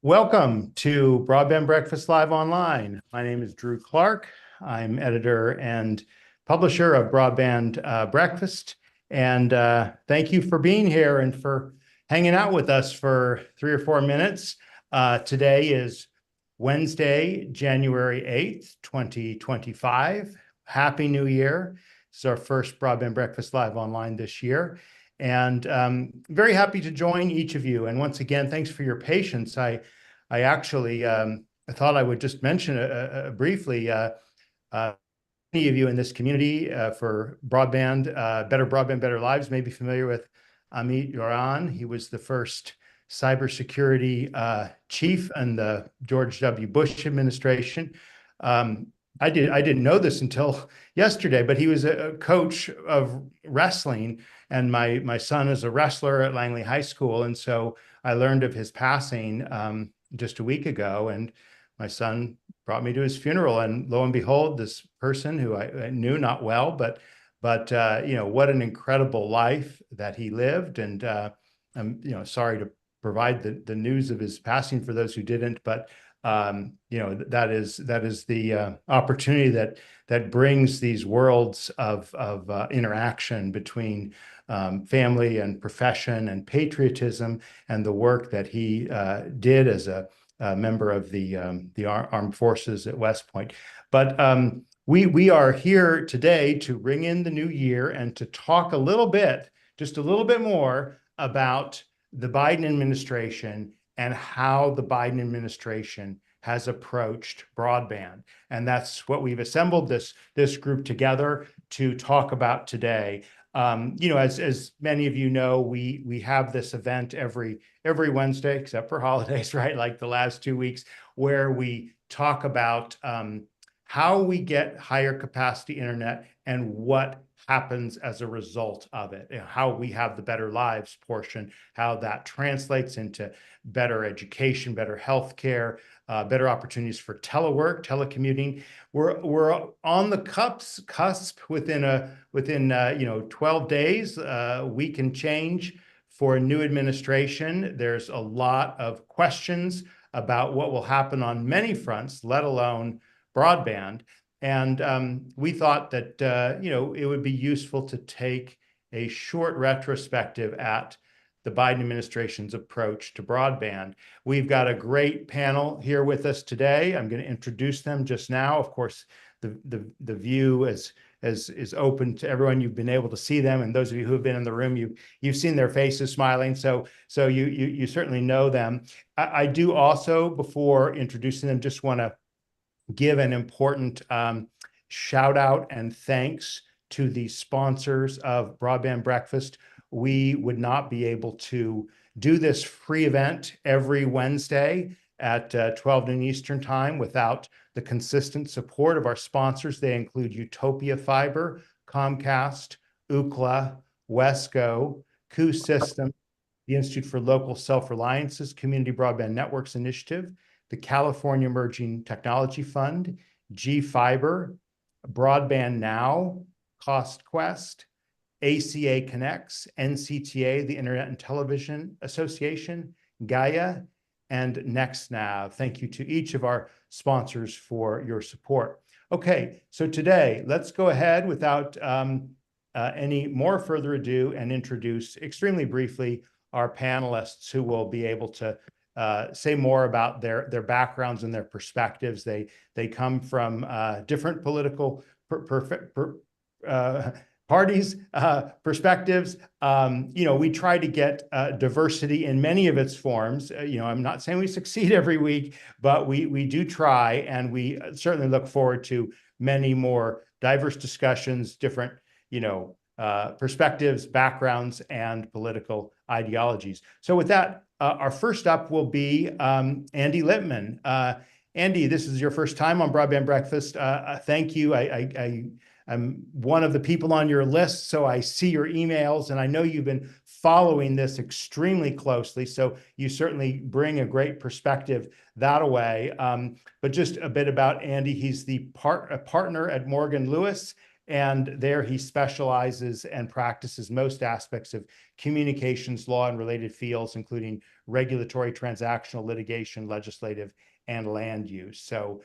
Welcome to Broadband Breakfast Live Online. My name is Drew Clark. I'm editor and publisher of Broadband Breakfast. And thank you for being here and for hanging out with us for 3 or 4 minutes. Today is Wednesday, January 8th, 2025. Happy New Year. This is our first Broadband Breakfast Live Online this year. And very happy to join each of you. And once again, thanks for your patience. I actually I thought I would just mention briefly, many of you in this community for broadband, Better Broadband, Better Lives may be familiar with Amit Yoran. He was the first cybersecurity chief in the George W. Bush administration. I didn't know this until yesterday, but he was a coach of wrestling, and my son is a wrestler at Langley High School, and so I learned of his passing just a week ago, and my son brought me to his funeral, and lo and behold, this person who I knew not well, but you know, what an incredible life that he lived, and I'm sorry to provide the news of his passing for those who didn't, but that is the opportunity that brings these worlds of interaction between family and profession and patriotism, and the work that he did as a member of the armed forces at West Point. But we are here today to ring in the new year and to talk just a little bit more about the Biden administration and how the Biden administration has approached broadband. And that's what we've assembled this group together to talk about today. As many of you know, we have this event every Wednesday, except for holidays, right? Like the last 2 weeks, where we talk about how we get higher capacity internet and what happens as a result of it, how we have the better lives portion, how that translates into better education, better healthcare, better opportunities for telework, telecommuting. We're on the cusp within 12 days, we can change for a new administration. There's a lot of questions about what will happen on many fronts, let alone broadband. And we thought that it would be useful to take a short retrospective at the Biden administration's approach to broadband. We've got a great panel here with us today. I'm going to introduce them just now. Of course, the view is open to everyone. You've been able to see them, and those of you who have been in the room, you've seen their faces smiling. So you certainly know them. I do also, before introducing them, just want to give an important shout out and thanks to the sponsors of Broadband Breakfast. We would not be able to do this free event every Wednesday at 12 noon Eastern time without the consistent support of our sponsors. They include Utopia Fiber, Comcast, Ookla, Wesco, Coup System, the Institute for Local Self-Reliance's Community Broadband Networks Initiative, the California Emerging Technology Fund, G-Fiber, Broadband Now, CostQuest, ACA Connects, NCTA, the Internet and Television Association, Gaia, and NextNav. Thank you to each of our sponsors for your support. Okay, so today, let's go ahead without any more further ado and introduce extremely briefly our panelists who will be able to say more about their backgrounds and their perspectives. They come from different political parties, perspectives. We try to get diversity in many of its forms. I'm not saying we succeed every week, but we do try, and we certainly look forward to many more diverse discussions, different, perspectives, backgrounds, and political ideologies. So with that, our first up will be Andy Lippman. Andy, this is your first time on Broadband Breakfast. Thank you. I'm one of the people on your list, so I see your emails, and I know you've been following this extremely closely, so you certainly bring a great perspective that way. But just a bit about Andy. He's a partner at Morgan Lewis, And there he specializes and practices most aspects of communications law and related fields, including regulatory, transactional, litigation, legislative, and land use. So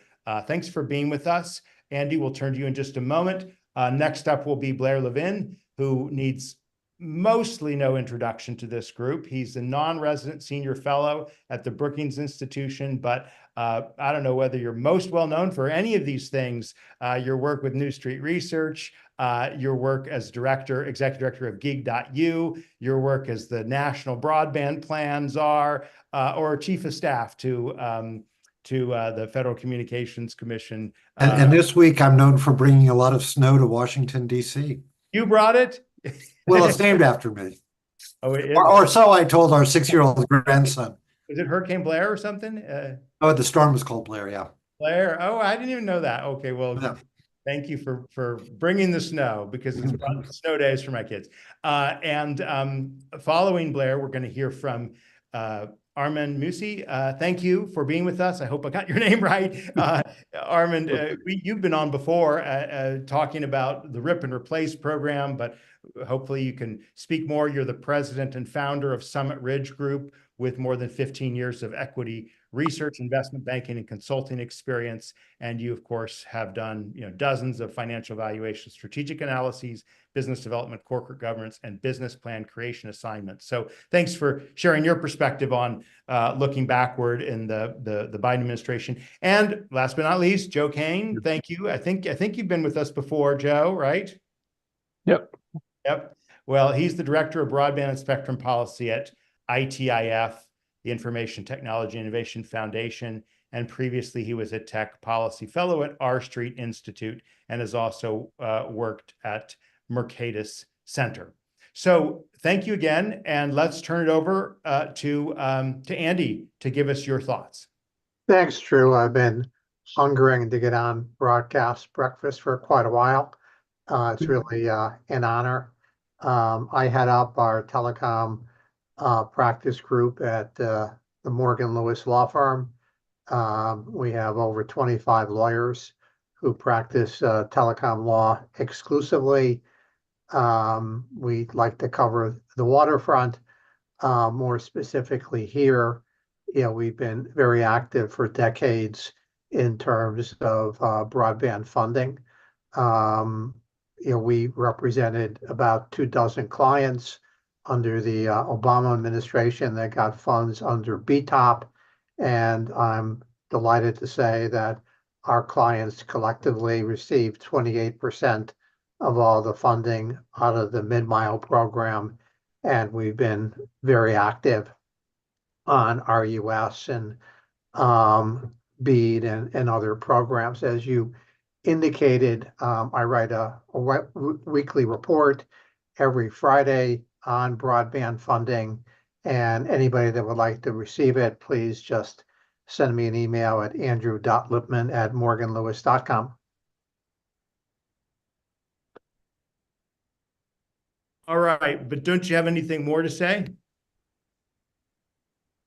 thanks for being with us. Andy, we'll turn to you in just a moment. Next up will be Blair Levin, who needs mostly no introduction to this group. He's a non-resident senior fellow at the Brookings Institution, but I don't know whether you're most well known for any of these things. Your work with New Street Research, your work as executive director of Gig.U, your work as the National Broadband Plan czar, or chief of staff to the Federal Communications Commission. And this week, I'm known for bringing a lot of snow to Washington, D.C. You brought it? Well, it's named after me. Oh, it is. Or so I told our 6-year-old grandson. Was it Hurricane Blair or something? Oh, the storm was called Blair, yeah. Blair. Oh, I didn't even know that. Okay, well, Yeah. thank you for bringing the snow, because it's snow days for my kids. Following Blair, we're going to hear from Armand Musi. Thank you for being with us. I hope I got your name right. Armand, you've been on before talking about the RIP and Replace program, but hopefully you can speak more. You're the president and founder of Summit Ridge Group, with more than 15 years of equity research, investment banking, and consulting experience. And you, of course, have done dozens of financial evaluation, strategic analyses, business development, corporate governance, and business plan creation assignments. So thanks for sharing your perspective on looking backward in the Biden administration. And last but not least, Joe Kane, thank you. I think you've been with us before, Joe, right? Yep. Well, he's the director of broadband and spectrum policy at ITIF, the Information Technology Innovation Foundation, and previously he was a tech policy fellow at R Street Institute and has also worked at Mercatus Center. So thank you again, and let's turn it over to Andy to give us your thoughts. Thanks, Drew. I've been hungering to get on broadcast breakfast for quite a while. It's really an honor. I head up our telecom practice group at the Morgan Lewis law firm. We have over 25 lawyers who practice telecom law exclusively. We like to cover the waterfront, more specifically here. We've been very active for decades in terms of broadband funding. We represented about 24 clients under the Obama administration that got funds under BTOP. And I'm delighted to say that our clients collectively received 28% of all the funding out of the mid-mile program. And we've been very active on RUS and BEAD and other programs. As you indicated, I write a weekly report every Friday on broadband funding, and anybody that would like to receive it, please just send me an email at andrew.lipman@morganlewis.com. All right, but don't you have anything more to say?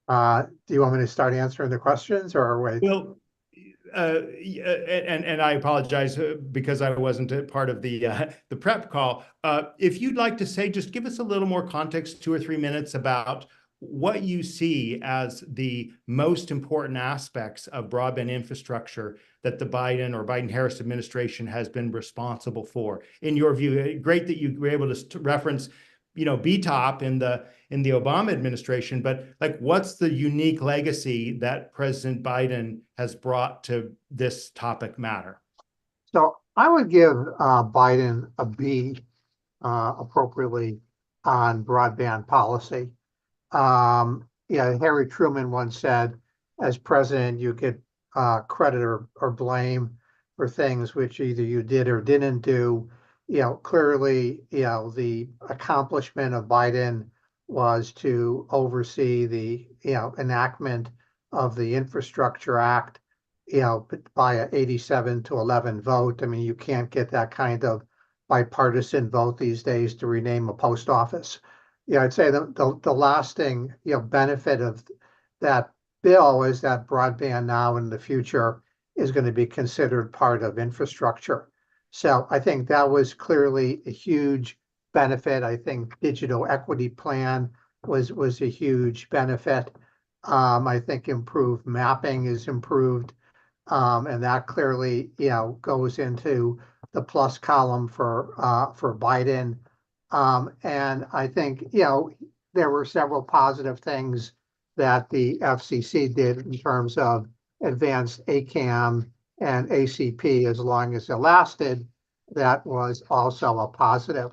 Do you want me to start answering the questions or wait? Well, and I apologize because I wasn't a part of the prep call. If you'd like to say, just give us a little more context, 2 or 3 minutes, about what you see as the most important aspects of broadband infrastructure that the Biden-Harris administration has been responsible for, in your view. Great that you were able to reference, BTOP in the Obama administration, but what's the unique legacy that President Biden has brought to this topic matter? So I would give Biden a B appropriately on broadband policy. Harry Truman once said, as president, you get credit or blame for things which either you did or didn't do. Clearly, the accomplishment of Biden was to oversee the, enactment of the Infrastructure Act, by an 87-11 vote. I mean, you can't get that kind of bipartisan vote these days to rename a post office. I'd say the lasting, benefit of that bill is that broadband now in the future is going to be considered part of infrastructure. So I think that was clearly a huge benefit. I think digital equity plan was a huge benefit. I think improved mapping is improved. And that clearly, goes into the plus column for Biden. And I think, there were several positive things that the FCC did in terms of advanced ACAM and ACP as long as it lasted. That was also a positive.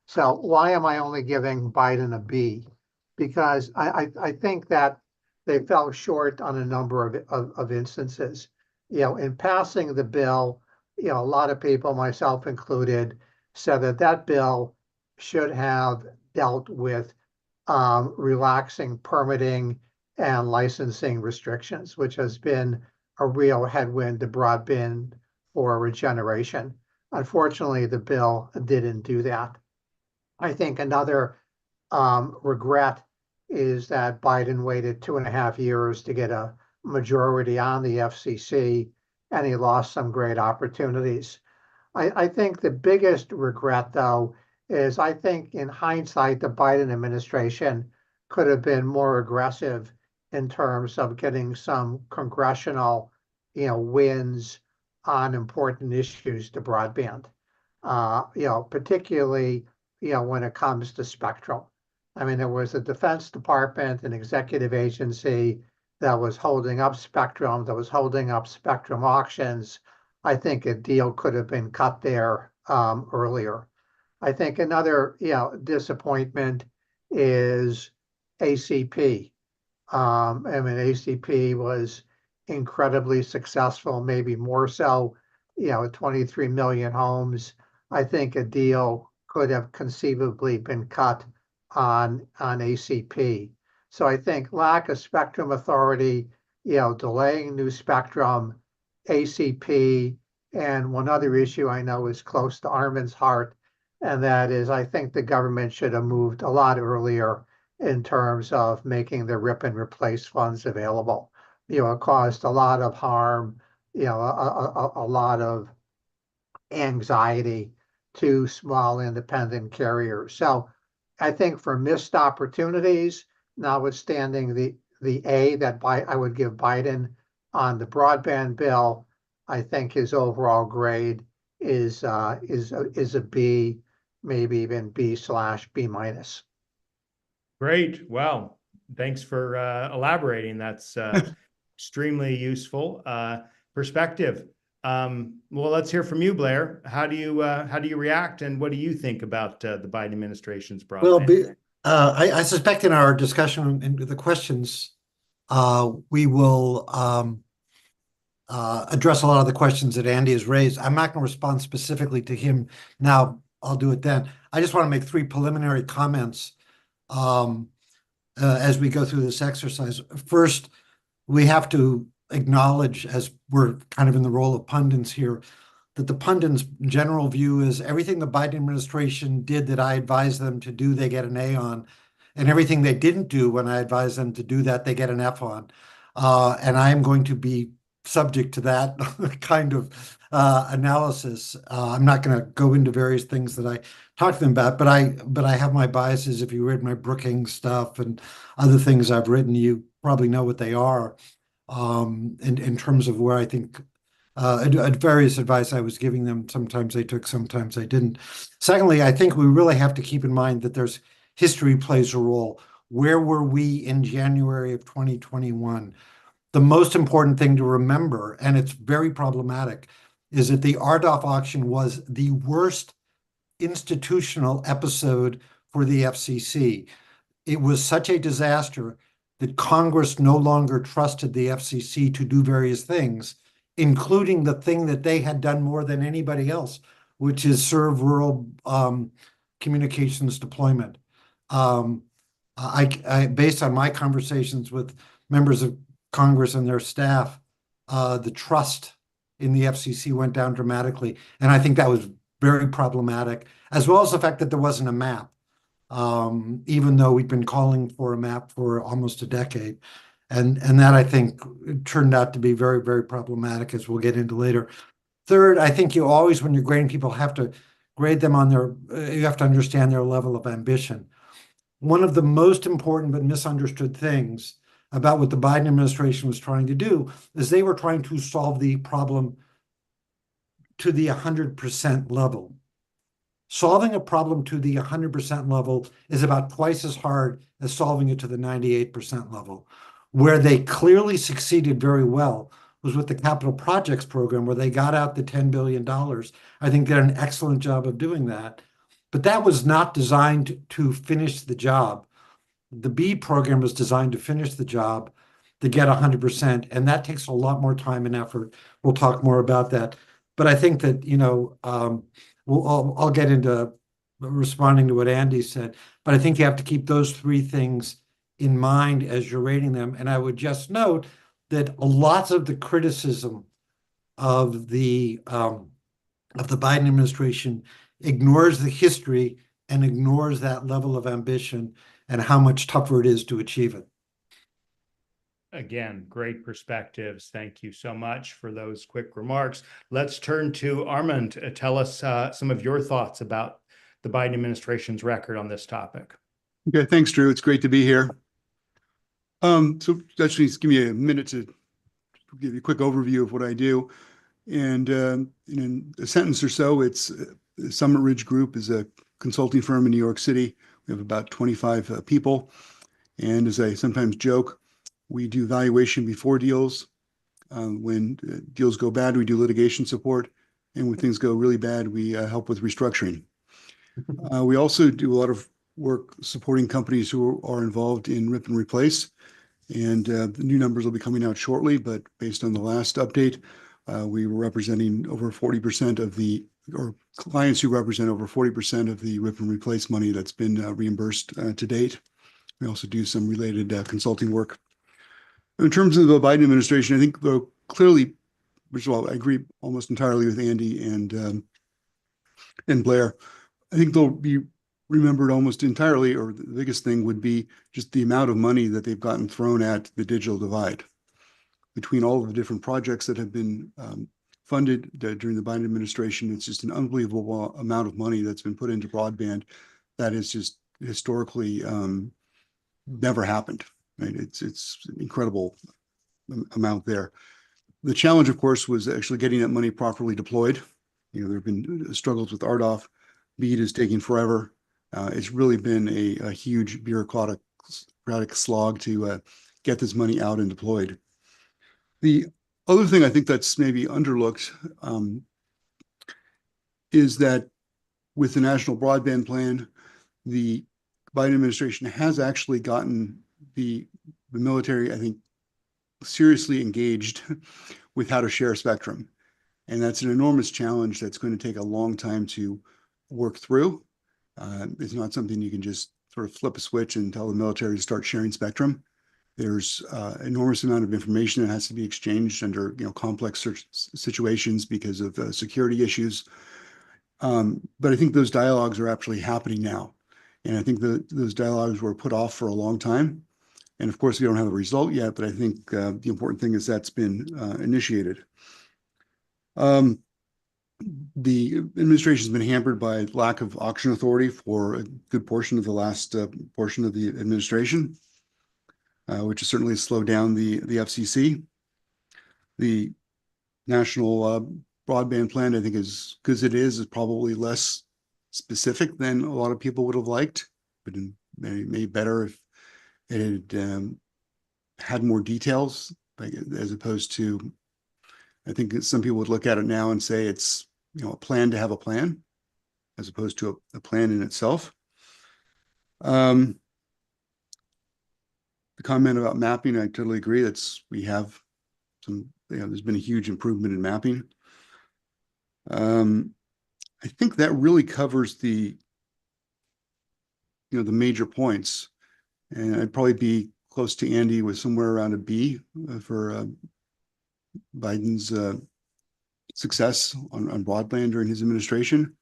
So why am I only giving Biden a B? Because I think that they fell short on a number of instances. In passing the bill, a lot of people, myself included, said that bill should have dealt with relaxing permitting and licensing restrictions, which has been a real headwind to broadband for regeneration. Unfortunately, the bill didn't do that. I think another regret is that Biden waited 2.5 years to get a majority on the FCC, and he lost some great opportunities. I think the biggest regret, though, is I think in hindsight, the Biden administration could have been more aggressive in terms of getting some congressional, wins on important issues to broadband. Particularly, when it comes to spectrum. I mean, there was a Defense Department, an executive agency that was holding up spectrum, that was holding up spectrum auctions. I think a deal could have been cut there earlier. I think another, disappointment is ACP. I mean, ACP was incredibly successful, maybe more so, 23 million homes. I think a deal could have conceivably been cut on ACP. So I think lack of spectrum authority, delaying new spectrum, ACP, and one other issue I know is close to Armin's heart, and that is I think the government should have moved a lot earlier in terms of making the rip and replace funds available. It caused a lot of harm, a lot of anxiety to small independent carriers. So I think for missed opportunities, notwithstanding the A that I would give Biden on the broadband bill, I think his overall grade is a B, maybe even B/B minus. Great. Well, thanks for elaborating. That's extremely useful perspective. Well, let's hear from you, Blair. How do you react, and what do you think about the Biden administration's broadband? Well, I suspect in our discussion and the questions, we will address a lot of the questions that Andy has raised. I'm not going to respond specifically to him now. I'll do it then. I just want to make 3 preliminary comments as we go through this exercise. First, we have to acknowledge, as we're kind of in the role of pundits here, that the pundits' general view is everything the Biden administration did that I advised them to do, they get an A on, and everything they didn't do when I advised them to do that, they get an F on. And I am going to be subject to that kind of analysis. I'm not going to go into various things that I talked to them about, but I have my biases. If you read my Brookings stuff and other things I've written, you probably know what they are in terms of where I think various advice I was giving them. Sometimes they took, sometimes they didn't. Secondly, I think we really have to keep in mind that there's history plays a role. Where were we in January of 2021? The most important thing to remember, and it's very problematic, is that the RDOF auction was the worst institutional episode for the FCC. It was such a disaster that Congress no longer trusted the FCC to do various things, including the thing that they had done more than anybody else, which is serve rural communications deployment. Based on my conversations with members of Congress and their staff, the trust in the FCC went down dramatically. And I think that was very problematic, as well as the fact that there wasn't a map, even though we've been calling for a map for almost a decade. And that, I think, turned out to be very, very problematic, as we'll get into later. Third, I think you always, when you're grading people, have to grade them on their, you have to understand their level of ambition. One of the most important but misunderstood things about what the Biden administration was trying to do is they were trying to solve the problem to the 100% level. Solving a problem to the 100% level is about twice as hard as solving it to the 98% level. Where they clearly succeeded very well was with the capital projects program, where they got out the $10 billion. I think they're an excellent job of doing that. But that was not designed to finish the job. The BEAD program was designed to finish the job, to get 100%, and that takes a lot more time and effort. We'll talk more about that. But I think that, I'll get into responding to what Andy said, but I think you have to keep those three things in mind as you're rating them. And I would just note that lots of the criticism of the Biden administration ignores the history and ignores that level of ambition and how much tougher it is to achieve it. Again, great perspectives. Thank you so much for those quick remarks. Let's turn to Armand. Tell us some of your thoughts about the Biden administration's record on this topic. Okay, thanks, Drew. It's great to be here. So actually, just give me a minute to give you a quick overview of what I do. And in a sentence or so, it's Summit Ridge Group is a consulting firm in New York City. We have about 25 people. And as I sometimes joke, we do valuation before deals. When deals go bad, we do litigation support. And when things go really bad, we help with restructuring. We also do a lot of work supporting companies who are involved in rip and replace. And the new numbers will be coming out shortly, but based on the last update, we were representing over 40% of the, or clients who represent over 40% of the rip and replace money that's been reimbursed to date. We also do some related consulting work. In terms of the Biden administration, I think clearly, first of all, I agree almost entirely with Andy and Blair. I think they'll be remembered almost entirely, or the biggest thing would be just the amount of money that they've gotten thrown at the digital divide. Between all of the different projects that have been funded during the Biden administration, it's just an unbelievable amount of money that's been put into broadband that is just historically never happened. Right? It's an incredible amount there. The challenge, of course, was actually getting that money properly deployed. There have been struggles with RDOF. BEAD is taking forever. It's really been a huge bureaucratic slog to get this money out and deployed. The other thing I think that's maybe underlooked is that with the National Broadband Plan, the Biden administration has actually gotten the military, I think, seriously engaged with how to share spectrum. And that's an enormous challenge that's going to take a long time to work through. It's not something you can just sort of flip a switch and tell the military to start sharing spectrum. There's an enormous amount of information that has to be exchanged under complex situations because of security issues. But I think those dialogues are actually happening now. And I think those dialogues were put off for a long time. And of course, we don't have a result yet, but I think the important thing is that's been initiated. The administration has been hampered by lack of auction authority for a good portion of the last portion of the administration, which has certainly slowed down the FCC. The National Broadband Plan, I think, is because it is probably less specific than a lot of people would have liked, but maybe better if it had had more details, as opposed to, I think some people would look at it now and say it's a plan to have a plan, as opposed to a plan in itself. The comment about mapping, I totally agree. We have some, there's been a huge improvement in mapping. I think that really covers the major points. And I'd probably be close to Andy with somewhere around a B for Biden's success on broadband during his administration.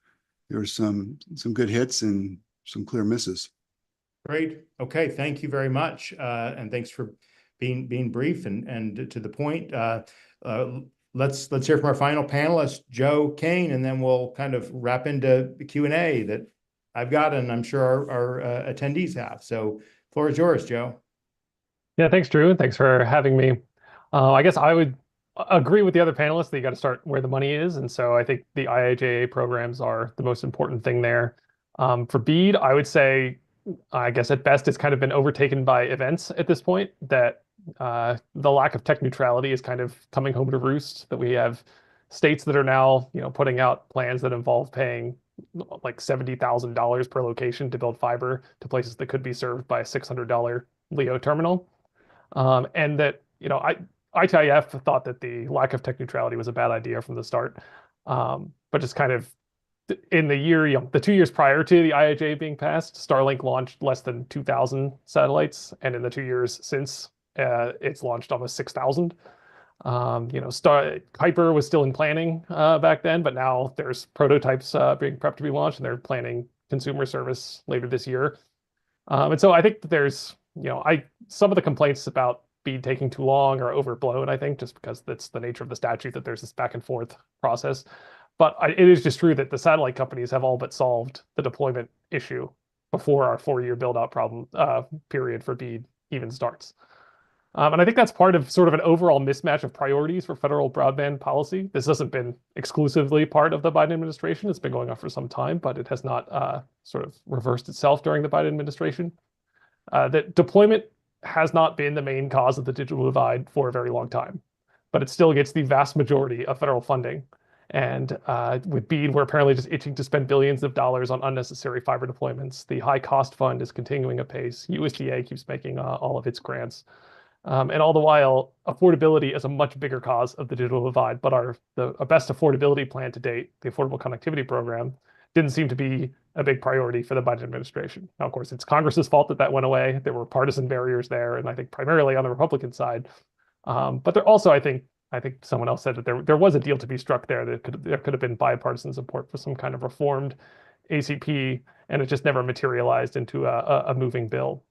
There were some good hits and some clear misses. Great. Okay. Thank you very much. And thanks for being brief and to the point. let's hear from our final panelist, Joe Kane, and then we'll kind of wrap into the Q&A that I've got, and I'm sure our attendees have. So floor is yours, Joe. Yeah, thanks, Drew, and thanks for having me. I guess I would agree with the other panelists that you got to start where the money is, and so I think the IIJA programs are the most important thing there. For BEAD, I would say, I guess at best, it's kind of been overtaken by events at this point, that the lack of tech neutrality is kind of coming home to roost, that we have states that are now, putting out plans that involve paying like $70,000 per location to build fiber to places that could be served by a $600 LEO terminal. And that, ITIF thought that the lack of tech neutrality was a bad idea from the start. But just kind of in the year, the 2 years prior to the IIJA being passed, Starlink launched less than 2,000 satellites. And in the 2 years since, it's launched almost 6,000. Kuiper was still in planning back then, but now there's prototypes being prepped to be launched, and they're planning consumer service later this year. And so I think that there's, some of the complaints about BEAD taking too long are overblown, I think, just because that's the nature of the statute, that there's this back and forth process. But it is just true that the satellite companies have all but solved the deployment issue before our 4-year build-out period for BEAD even starts. And I think that's part of sort of an overall mismatch of priorities for federal broadband policy. This hasn't been exclusively part of the Biden administration. It's been going on for some time, but it has not sort of reversed itself during the Biden administration. That deployment has not been the main cause of the digital divide for a very long time, but it still gets the vast majority of federal funding. And with BEAD, we're apparently just itching to spend billions of dollars on unnecessary fiber deployments. The high cost fund is continuing apace. USDA keeps making all of its grants. And all the while, affordability is a much bigger cause of the digital divide. But our best affordability plan to date, the Affordable Connectivity Program, didn't seem to be a big priority for the Biden administration. Now, of course, it's Congress's fault that went away. There were partisan barriers there, and I think primarily on the Republican side. But there also, I think someone else said that there was a deal to be struck there. There could have been bipartisan support for some kind of reformed ACP, and it just never materialized into a moving bill.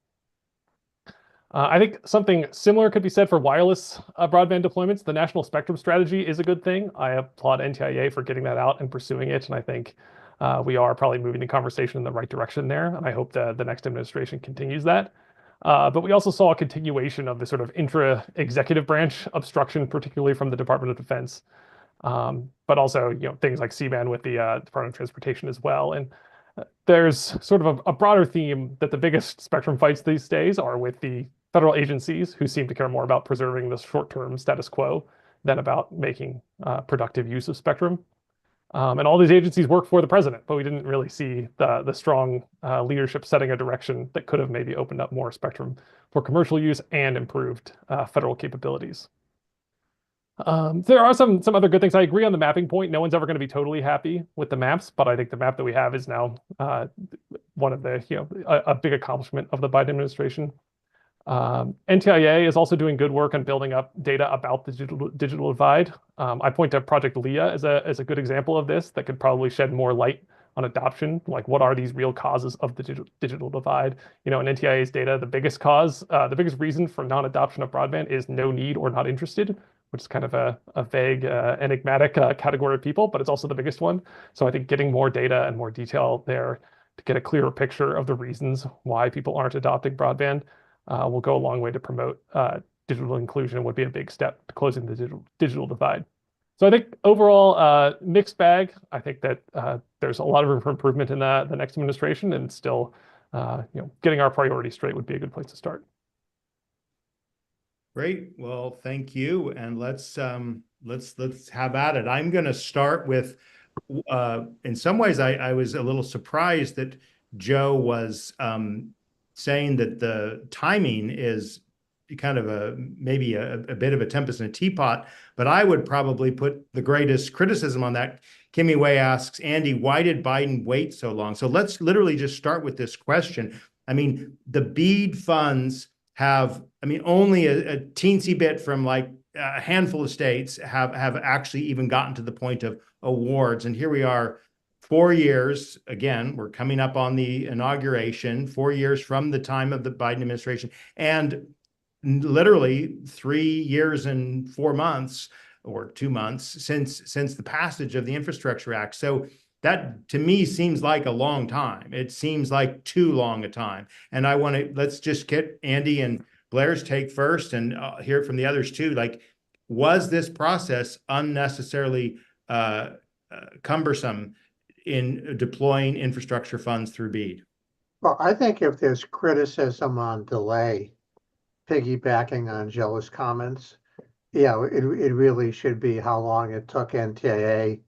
I think something similar could be said for wireless broadband deployments. The national spectrum strategy is a good thing. I applaud NTIA for getting that out and pursuing it, and I think we are probably moving the conversation in the right direction there, and I hope the next administration continues that. But we also saw a continuation of the sort of intra-executive branch obstruction, particularly from the Department of Defense, but also things like C-band with the Department of Transportation as well. And there's sort of a broader theme that the biggest spectrum fights these days are with the federal agencies, who seem to care more about preserving the short-term status quo than about making productive use of spectrum. And all these agencies work for the president, but we didn't really see the strong leadership setting a direction that could have maybe opened up more spectrum for commercial use and improved federal capabilities. There are some other good things. I agree on the mapping point. No one's ever going to be totally happy with the maps, but I think the map that we have is now one of the a big accomplishment of the Biden administration. NTIA is also doing good work on building up data about the digital divide. I point to Project Leah as a good example of this that could probably shed more light on adoption. Like, what are these real causes of the digital divide? In NTIA's data, the biggest reason for non-adoption of broadband is no need or not interested, which is kind of a vague, enigmatic category of people, but it's also the biggest one. So I think getting more data and more detail there to get a clearer picture of the reasons why people aren't adopting broadband will go a long way to promote digital inclusion and would be a big step to closing the digital divide. So I think overall, mixed bag. I think that there's a lot of room for improvement in the next administration, and still, getting our priorities straight would be a good place to start. Great. Well, thank you. And let's have at it. I'm going to start with, in some ways, I was a little surprised that Joe was saying that the timing is kind of maybe a bit of a tempest in a teapot, but I would probably put the greatest criticism on that. Kimmy Way asks, Andy, why did Biden wait so long? So let's literally just start with this question. I mean, the BEAD funds have, only a teensy bit from like a handful of states have actually even gotten to the point of awards. And here we are, 4 years, again, we're coming up on the inauguration, 4 years from the time of the Biden administration, and literally 3 years and 4 months or 2 months since the passage of the Infrastructure Act. So that to me seems like a long time. It seems like too long a time. And let's just get Andy and Blair's take first and hear it from the others too. Like, was this process unnecessarily cumbersome in deploying infrastructure funds through BEAD? Well, I think if there's criticism on delay, piggybacking on Joe's comments, it really should be how long it took NTIA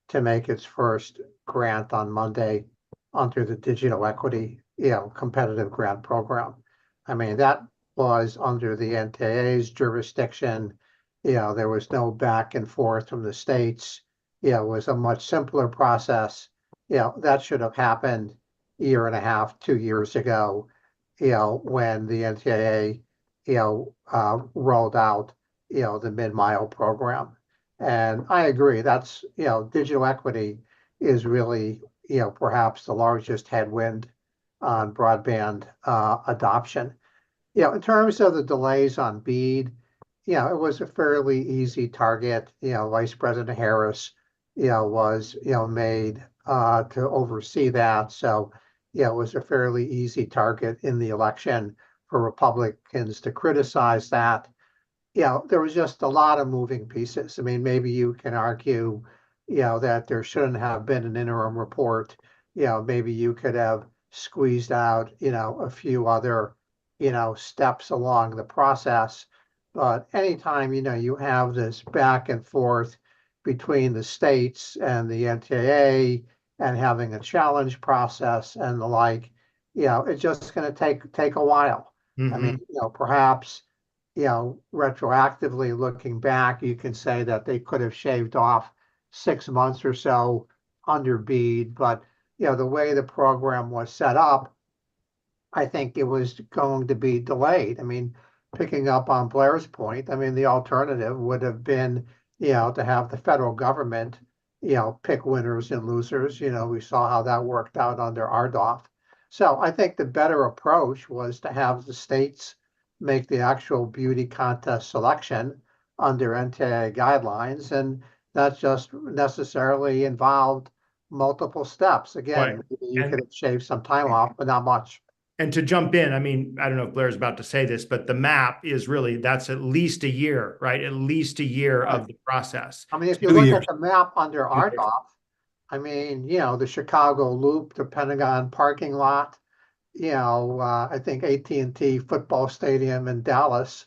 to make its first grant on Monday under the digital equity, competitive grant program. I mean, that was under the NTIA's jurisdiction. There was no back and forth from the states. It was a much simpler process. That should have happened a year and a half, 2 years ago, when the NTIA, rolled out, the mid-mile program. And I agree, that's, digital equity is really, perhaps the largest headwind on broadband adoption. In terms of the delays on BEAD, it was a fairly easy target. Vice President Harris, was, made to oversee that. So, it was a fairly easy target in the election for Republicans to criticize that. There was just a lot of moving pieces. I mean, maybe you can argue, that there shouldn't have been an interim report. Maybe you could have squeezed out, a few other, steps along the process. But anytime, you have this back and forth between the states and the NTIA and having a challenge process and the like, it's just going to take a while. I mean, perhaps, retroactively looking back, you can say that they could have shaved off 6 months or so under BEAD, but the way the program was set up, I think it was going to be delayed. I mean, picking up on Blair's point, I mean, the alternative would have been, to have the federal government, pick winners and losers. We saw how that worked out under RDOF. So I think the better approach was to have the states make the actual beauty contest selection under NTIA guidelines, and that just necessarily involved multiple steps. Again, you could have shaved some time off, but not much. And to jump in, I mean, I don't know if Blair's about to say this, but the map is really, that's at least a year, right? At least a year of the process. I mean, if you look at the map under RDOF, I mean, the Chicago Loop, the Pentagon parking lot, I think AT&T football stadium in Dallas,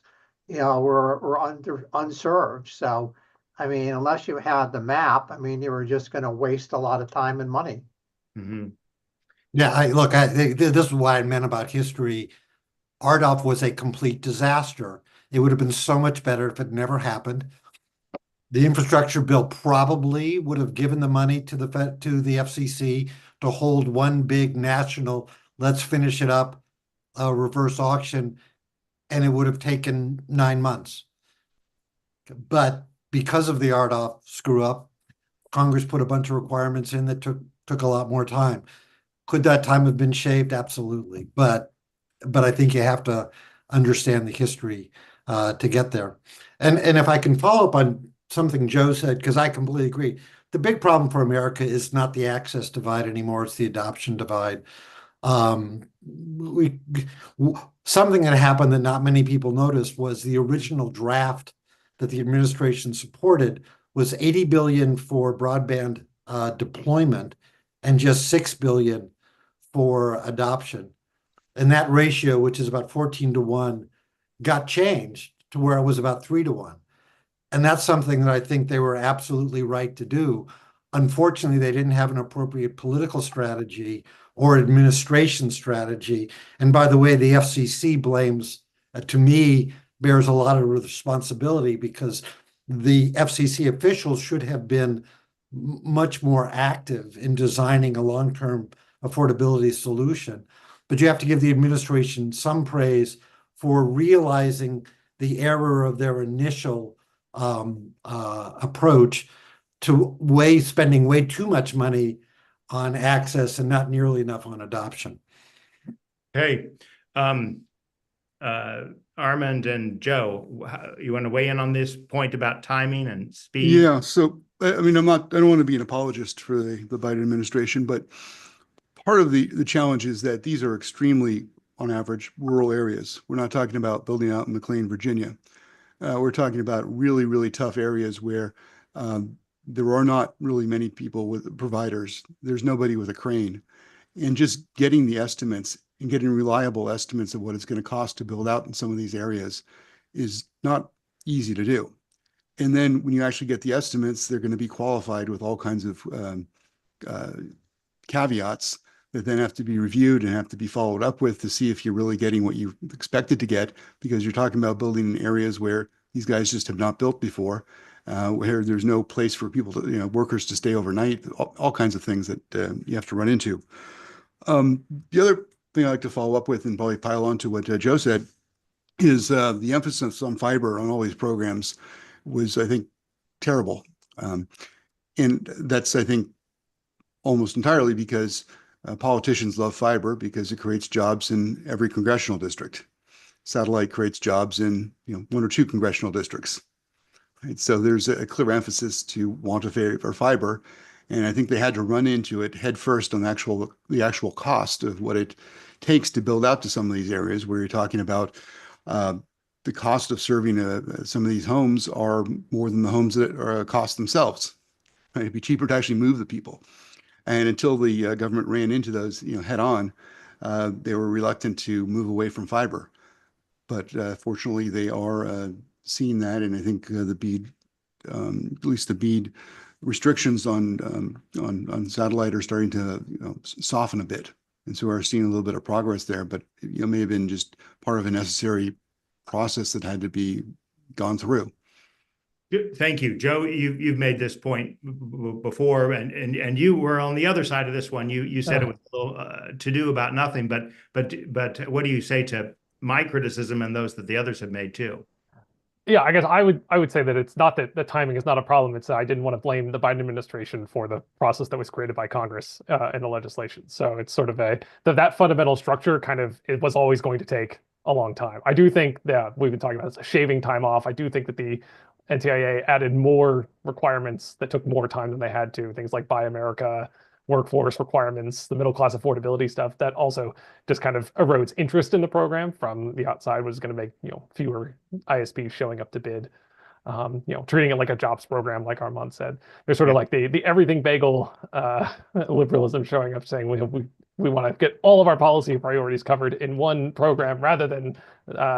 were unserved. So, I mean, unless you had the map, I mean, you were just going to waste a lot of time and money. Yeah, I think this is what I meant about history. RDOF was a complete disaster. It would have been so much better if it never happened. The infrastructure bill probably would have given the money to the FCC to hold one big national, let's finish it up, reverse auction, and it would have taken 9 months. But because of the RDOF screw up, Congress put a bunch of requirements in that took a lot more time. Could that time have been shaved? Absolutely. But I think you have to understand the history to get there. And if I can follow up on something Joe said, because I completely agree. The big problem for America is not the access divide anymore, it's the adoption divide. Something that happened that not many people noticed was the original draft that the administration supported was $80 billion for broadband deployment and just $6 billion for adoption. And that ratio, which is about 14-1, got changed to where it was about 3-1. And that's something that I think they were absolutely right to do. Unfortunately, they didn't have an appropriate political strategy or administration strategy. And by the way, the FCC blames, to me, bears a lot of responsibility because the FCC officials should have been much more active in designing a long-term affordability solution. But you have to give the administration some praise for realizing the error of their initial approach to spending way too much money on access and not nearly enough on adoption. Hey, all Armand and Joe, you want to weigh in on this point about timing and speed? Yeah, so I mean, I don't want to be an apologist for the Biden administration, but part of the challenge is that these are extremely, on average, rural areas. We're not talking about building out in McLean, Virginia. We're talking about really, really tough areas where there are not really many people with providers. There's nobody with a crane. And just getting the estimates and getting reliable estimates of what it's going to cost to build out in some of these areas is not easy to do. And then when you actually get the estimates, they're going to be qualified with all kinds of caveats that then have to be reviewed and have to be followed up with to see if you're really getting what you expected to get, because you're talking about building in areas where these guys just have not built before, where there's no place for people to, workers to stay overnight, all kinds of things that you have to run into. The other thing I'd like to follow up with and probably pile on to what Joe said is the emphasis on fiber on all these programs was, I think, terrible. And that's, I think, almost entirely because politicians love fiber because it creates jobs in every congressional district. Satellite creates jobs in, one or two congressional districts. Right? So there's a clear emphasis to want to favor fiber. And I think they had to run into it head first on the actual cost of what it takes to build out to some of these areas where you're talking about the cost of serving some of these homes are more than the homes that cost themselves. Right? It'd be cheaper to actually move the people. And until the government ran into those, head on, they were reluctant to move away from fiber. But fortunately, they are seeing that, and I think the BEAD, at least the BEAD restrictions on satellite are starting to soften a bit, and so we're seeing a little bit of progress there. But it may have been just part of a necessary process that had to be gone through. Thank you, Joe. You've made this point before, and you were on the other side of this one. You said it was a little to do about nothing, but what do you say to my criticism and those that the others have made too? Yeah, I guess I would say that it's not that the timing is not a problem. It's I didn't want to blame the Biden administration for the process that was created by Congress in the legislation. So it's sort of that fundamental structure it was always going to take a long time. I do think that we've been talking about this, shaving time off. I do think that the NTIA added more requirements that took more time than they had to. Things like Buy America, workforce requirements, the middle class affordability stuff that also just kind of erodes interest in the program from the outside, was going to make fewer ISPs showing up to bid. Treating it like a jobs program, like Armand said. There's sort of like the everything bagel liberalism showing up, saying we want to get all of our policy priorities covered in one program, rather than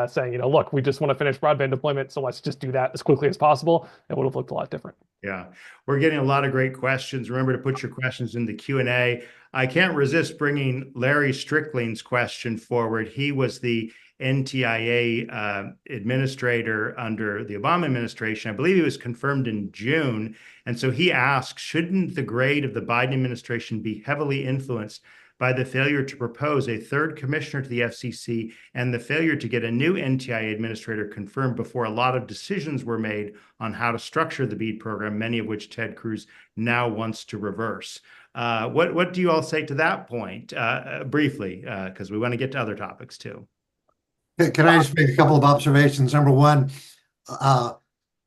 saying, look, we just want to finish broadband deployment, so let's just do that as quickly as possible. It would have looked a lot different. Yeah, we're getting a lot of great questions. Remember to put your questions in the Q&A. I can't resist bringing Larry Strickling's question forward. He was the NTIA administrator under the Obama administration. I believe he was confirmed in June. And so he asks, shouldn't the grade of the Biden administration be heavily influenced by the failure to propose a third commissioner to the FCC and the failure to get a new NTIA administrator confirmed before a lot of decisions were made on how to structure the BEAD program, many of which Ted Cruz now wants to reverse? What do you all say to that point, briefly, because we want to get to other topics too? Can I just make a couple of observations? Number one,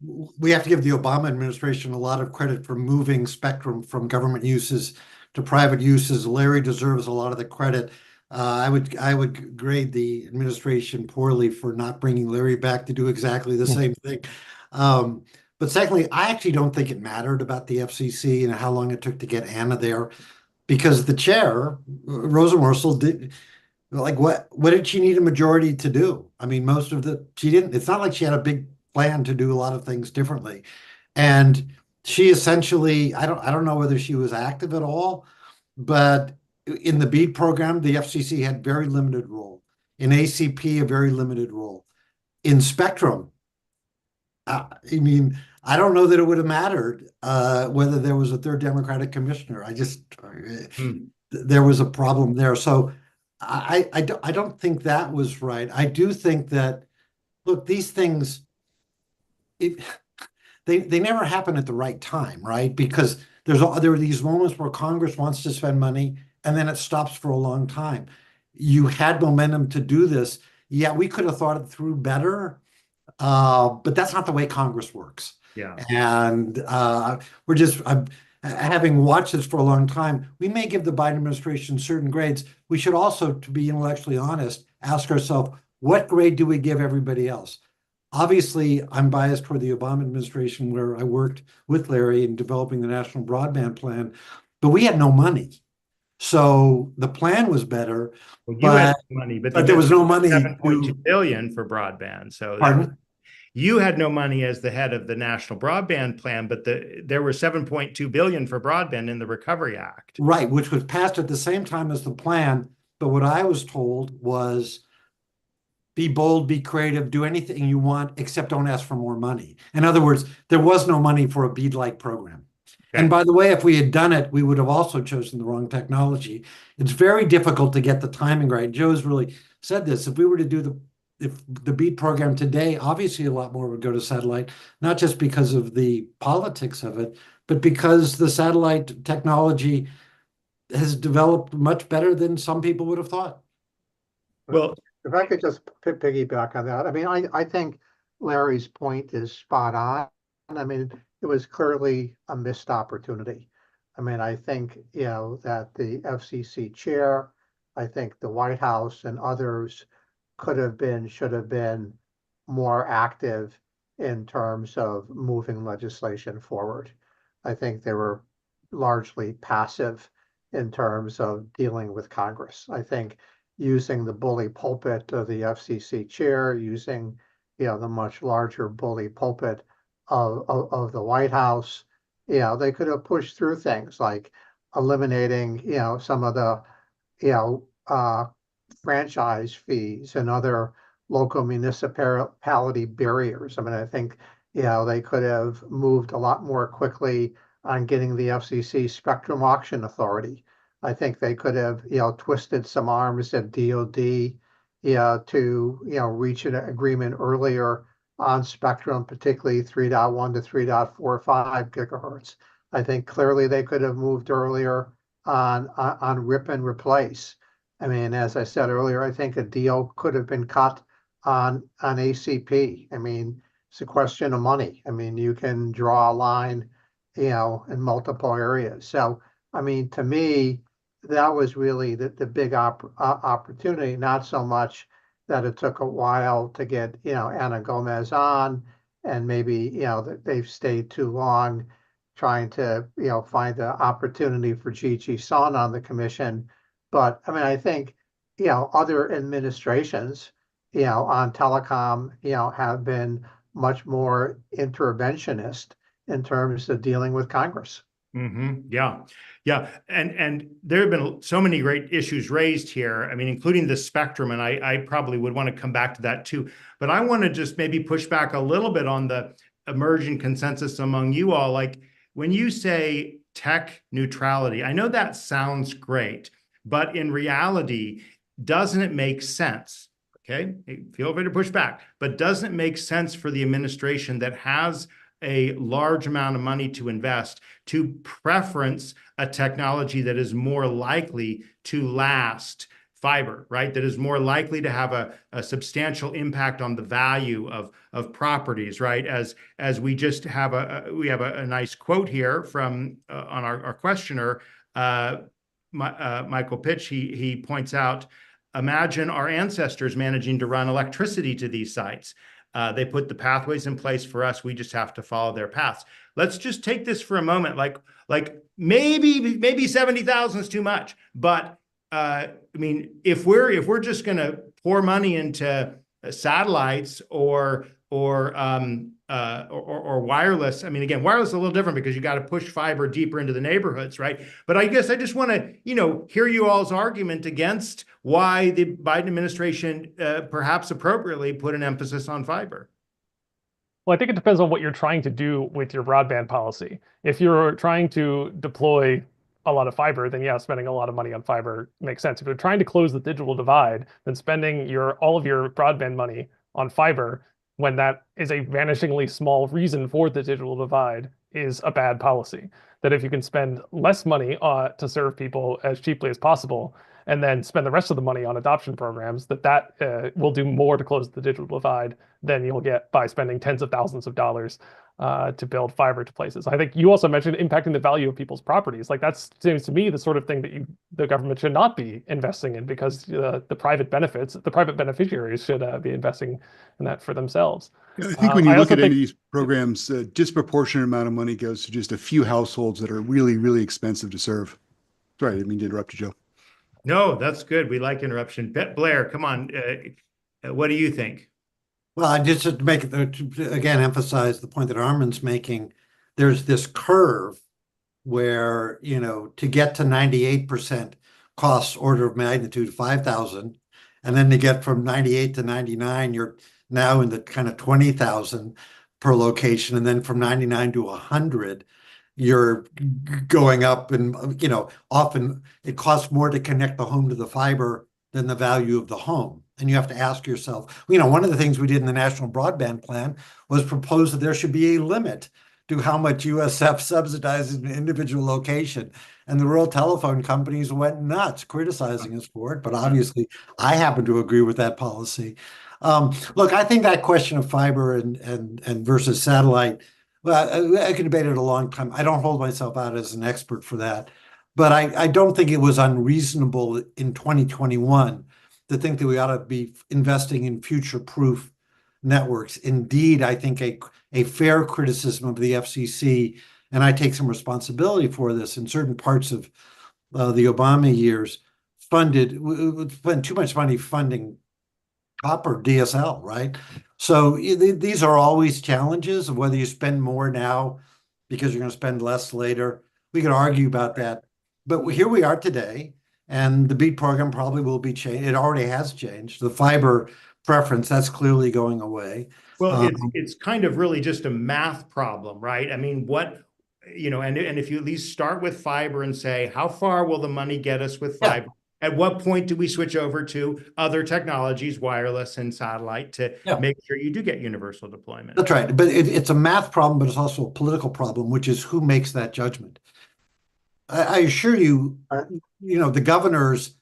we have to give the Obama administration a lot of credit for moving spectrum from government uses to private uses. Larry deserves a lot of the credit. I would grade the administration poorly for not bringing Larry back to do exactly the same thing. But secondly, I actually don't think it mattered about the FCC and how long it took to get Anna there, because the chair, Rosenworcel, did. Like what did she need a majority to do? I mean, she didn't. It's not like she had a big plan to do a lot of things differently. And she essentially, I don't know whether she was active at all, but in the BEAD program, the FCC had very limited role. In ACP, a very limited role. In Spectrum, I mean, I don't know that it would have mattered whether there was a third Democratic commissioner. There was a problem there. So I don't think that was right. I do think that, look, these things, they never happen at the right time, right? Because there are these moments where Congress wants to spend money and then it stops for a long time. You had momentum to do this. yeah, we could have thought it through better, but that's not the way Congress works. Yeah. And having watched this for a long time, we may give the Biden administration certain grades. We should also, to be intellectually honest, ask ourselves, what grade do we give everybody else? Obviously, I'm biased toward the Obama administration, where I worked with Larry in developing the National Broadband Plan, but we had no money. So the plan was better, Well, you had but money, but there was no money 7.2 to, billion for broadband. So pardon? you had no money as the head of the National Broadband Plan, but there were 7.2 billion for broadband in the Recovery Act. Right, which was passed at the same time as the plan. But what I was told was, be bold, be creative, do anything you want, except don't ask for more money. In other words, there was no money for a BEAD-like program. Okay. And by the way, if we had done it, we would have also chosen the wrong technology. It's very difficult to get the timing right. Joe's really said this. If we were to do the BEAD program today, obviously a lot more would go to satellite, not just because of the politics of it, but because the satellite technology has developed much better than some people would have thought. Well, If I could just piggyback on that, I mean, I think Larry's point is spot on. I mean, it was clearly a missed opportunity. I mean, I think, that the FCC chair, I think the White House and others should have been more active in terms of moving legislation forward. I think they were largely passive in terms of dealing with Congress. I think using the bully pulpit of the FCC chair, using the much larger bully pulpit of the White House, they could have pushed through things like eliminating some of the franchise fees and other local municipality barriers. I mean, I think they could have moved a lot more quickly on getting the FCC spectrum auction authority. I think they could have, twisted some arms at DOD, to, reach an agreement earlier on spectrum, particularly 3.1 to 3.45 gigahertz. I think clearly they could have moved earlier on rip and replace. I mean, as I said earlier, I think a deal could have been cut on ACP. I mean, it's a question of money. I mean, you can draw a line, in multiple areas. So, I mean, to me, that was really the big opportunity, not so much that it took a while to get, Anna Gomez on, and maybe, that they've stayed too long trying to, find the opportunity for Gigi Son on the commission. But I mean, I think, other administrations, on telecom, have been much more interventionist in terms of dealing with Congress. Yeah. Yeah. And there have been so many great issues raised here. I mean, including the spectrum, and I probably would want to come back to that too. But I want to just maybe push back a little bit on the emerging consensus among you all. Like, when you say tech neutrality, I know that sounds great, but in reality, doesn't it make sense? Okay, feel free to push back, but doesn't it make sense for the administration that has a large amount of money to invest to preference a technology that is more likely to last, fiber, right? That is more likely to have a substantial impact on the value of properties, right? As we just have a nice quote here from on our questioner, Michael Pitch. He points out, imagine our ancestors managing to run electricity to these sites. They put the pathways in place for us. We just have to follow their paths. Let's just take this for a moment. Like maybe 70,000 is too much, but I mean, if we're just going to pour money into satellites or wireless. I mean, again, wireless is a little different because you got to push fiber deeper into the neighborhoods, right? But I guess I just want to, hear you all's argument against why the Biden administration perhaps appropriately put an emphasis on fiber. Well, I think it depends on what you're trying to do with your broadband policy. If you're trying to deploy a lot of fiber, then yeah, spending a lot of money on fiber makes sense. If you're trying to close the digital divide, then spending all of your broadband money on fiber, when that is a vanishingly small reason for the digital divide, is a bad policy. That if you can spend less money to serve people as cheaply as possible, and then spend the rest of the money on adoption programs, that will do more to close the digital divide than you'll get by spending tens of thousands of dollars to build fiber to places. I think you also mentioned impacting the value of people's properties. Like that seems to me the sort of thing that the government should not be investing in, because the private beneficiaries should be investing in that for themselves. I think when you I look also at any of think these programs, a disproportionate amount of money goes to just a few households that are really, really expensive to serve. Sorry, I didn't mean to interrupt you, Joe. No, that's good. We like interruption. Blair, come on. What do you think? Well, I just to make it, to, again, emphasize the point that Armin's making. There's this curve where, you know, to get to 98% costs order of magnitude 5,000, and then to get from 98 to 99, you're now in the kind of 20,000 per location, and then from 99 to 100, you're going up, and you know, often it costs more to connect the home to the fiber than the value of the home. And you have to ask yourself, you know, one of the things we did in the National Broadband Plan was propose that there should be a limit to how much USF subsidizes an individual location. And the rural telephone companies went nuts criticizing us for it. But obviously, I happen to agree with that policy. Look, I think that question of fiber and versus satellite, well, I could debate it a long time. I don't hold myself out as an expert for that. But I don't think it was unreasonable in 2021 to think that we ought to be investing in future-proof networks. Indeed, I think a fair criticism of the FCC, and I take some responsibility for this, in certain parts of the Obama years, spent too much money funding copper DSL, right? So these are always challenges of whether you spend more now because you're going to spend less later. We could argue about that. But here we are today, and the BEAD program probably will be changed. It already has changed. The fiber preference, that's clearly going away. Well, it's kind of really just a math problem, right? I mean, you know, and if you at least start with fiber and say, how far will the money get us with fiber? Yeah. At what point do we switch over to other technologies, wireless and satellite, to make sure you do get universal deployment? That's right. But it's a math problem, but it's also a political problem, which is who makes that judgment. I assure you, you know, the governors,